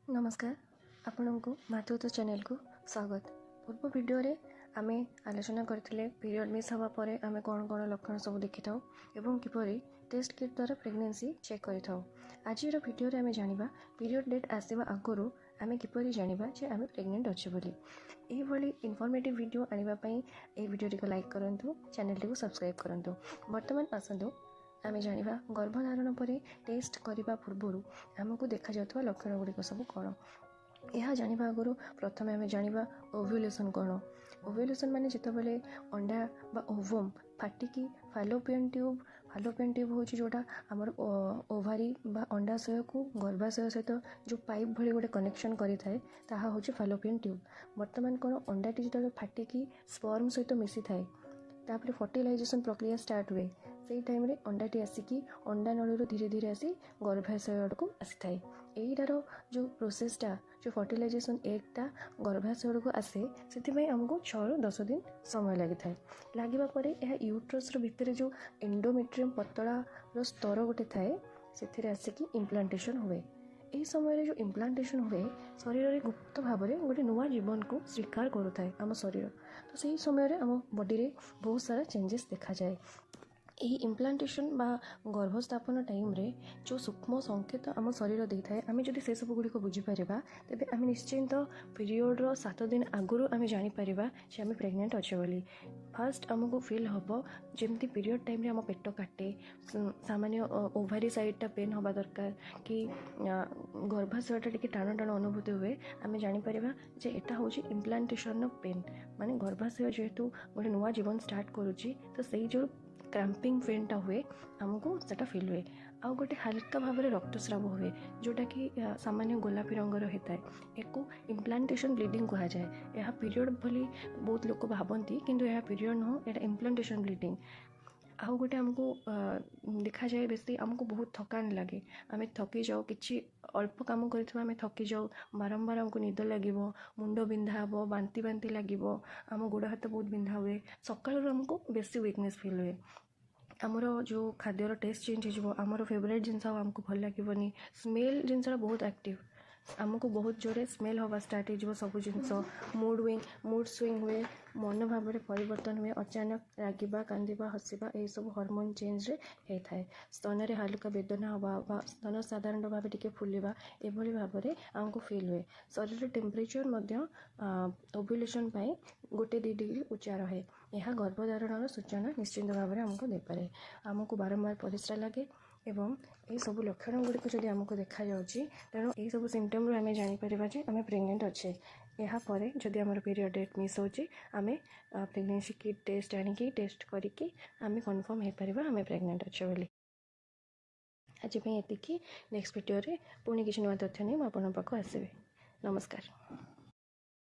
नमस्कार आपण को मातृत्व चैनल को स्वागत। पूर्व वीडियो रे आमे आलोचना करथिले पीरियड मिस हवा परे आमे कौन कौन लक्षण सब देखि थाउ एवं किपरि टेस्ट किट द्वारा प्रेगनेंसी चेक करि थाउ। आज वीडियो रे आमे जानिबा पीरियड डेट आसीबा आगरु आमे किपरि जानिबा जे आमे प्रेग्नेंट अछि बोली। एही भली इन्फॉर्मेटिव वीडियो आनिबा पई ए वीडियो को लाइक करंतु, चैनल को सब्सक्राइब करंतु। वर्तमान आसंतु आमे जानिबा गर्भधारण परे टेस्ट करिबा पूर्वरु हमकु देखा जातवा लक्षण गुड़िक सब कौन। यह जानिबा आगरु प्रथमे आमे जानिबा ओव्युलेशन कौन। ओव्युलेशन माने जेतेबेले अंडा बा ओवम फाटिकी फालोपियन ट्यूब होची जोटा हमर ओभारी बा अंडाशय को गर्भाशय सहित जो पाइप भली गोटे कनेक्शन करि थाए ताहा होची फालोपियन ट्यूब। वर्तमान कोन अंडाटी जेतेबेले फाटिकी स्पर्म सहित मिसी थाए तापर फर्टिलाइजेशन प्रक्रिया स्टार्ट हुए से टाइम रे अंडाटी आसिकी अंडा नळीरो धीरे धीरे आसी गर्भाशय आड़क आसी थाए। एईटार जो प्रोसेसटा जो फर्टिलाइजेशन एगटा गर्भाशय को आसे से आमको 6 ରୁ 10 दिन समय लगी थाए। लागिबा परे यह यूट्रस रो भितर जो एंडोमेट्रियम पतला रो स्तर गोटे थाए से आसिकी इम्प्लांटेशन हुए। यही समय जो इम्प्लांटेशन हुए शरीर में गुप्त भाव में गोटे नुआ जीवन को स्वीकार करुए आम शरीर। तो सही समय आम बॉडी रे बहुत सारा चेंजेस देखा जाए। यही इम्प्लांटेशन बा गर्भस्थापन टाइम रे जो सूक्ष्म संकेत आम शरीर दे थाए आम जदि से सब गुड़िक बुझीपर तेज आम निश्चिंत पीरियड रो 7 दिन आगुरी आम जापर जे आम प्रेग्नेंट अच्छे बोली। फास्ट आमको फिल हम जमती पीरियड टाइम रे आम पेट काटे सामान्य ओभारी साइडटा पेन हवा दरकार कि गर्भाशयटा टी टाण टाण अनुभूति हुए आम जापर जे एटा हूँ इम्प्लांटेशन पेन माने गर्भाशय जेहेतु गोटे नुआ जीवन स्टार्ट करुच्ची तो सही जो क्रैम्पिंग पेनटा हुए आमको सेटा फिल हुए। आउ गोटे हल्का भाव में रक्तस्राव हुए जोटा कि सामान्य गोलापी रंगर होता है। एक इम्प्लांटेशन ब्लीडिंग कहा जाए। यह पीरियड भली बहुत लोग भावती किंतु यह पीरियड नुह यहाँ इम्प्लांटेशन ब्लीडिंग। आउ गोटे आमको देखा जाए बेसी आमको बहुत थकान लगे आम थकी जाऊ कि अल्प कम कर थकी जाऊ बारंबार आमको निद लगे मुंड बिंधा हे बांती बांती लगे आम गोड़ हाथ बहुत बिंधा हुए सकाल आमको बेसी वीकनेस फिल हुए। आमर जो खाद्यर टेस्ट चेंज हो आमर फेवरेट जिनस आमको भल लगे स्मेल जिनसा बहुत एक्टिव आमको बहुत जोरे स्मेल हवा स्टार्ट हो सब जिनस मूड स्विंग हुए मन भाव में परिवर्तन हुए अचानक रागिबा कांदिबा हसिबा यही सब हार्मोन चेंज रे होता है। स्तन रे हालुका वेदना हवा स्तन साधारण भाव टिके फुलिबा एभली भाव में आमको फील हुए। शरीर टेम्परेचर ओव्युलेशन गोटे 2 डिग्री उच्चा रहे। यह गर्भधारण सूचना निश्चिंत भाव में आमको देपारे। आमको बारंबार परिस्रा लगे एवं यही सब लक्षण गुड़िक जब आमको देखा जाऊँगी तेणु यही सब सिम्पटम आम जापर आम प्रेग्नेंट अच्छे। यापर जदि आम पीरियड डेट मिस होची आम प्रेगनेंसी किट टेस्ट आनिकी टेस्ट करिकी आम कन्फर्म हो पार आम प्रेग्नेंट अच्छे बोली। आज एतिकी नेक्स्ट वीडियो रे पुणी किसी नुआ तथ्य नहीं मुझे आपको आसबि। नमस्कार।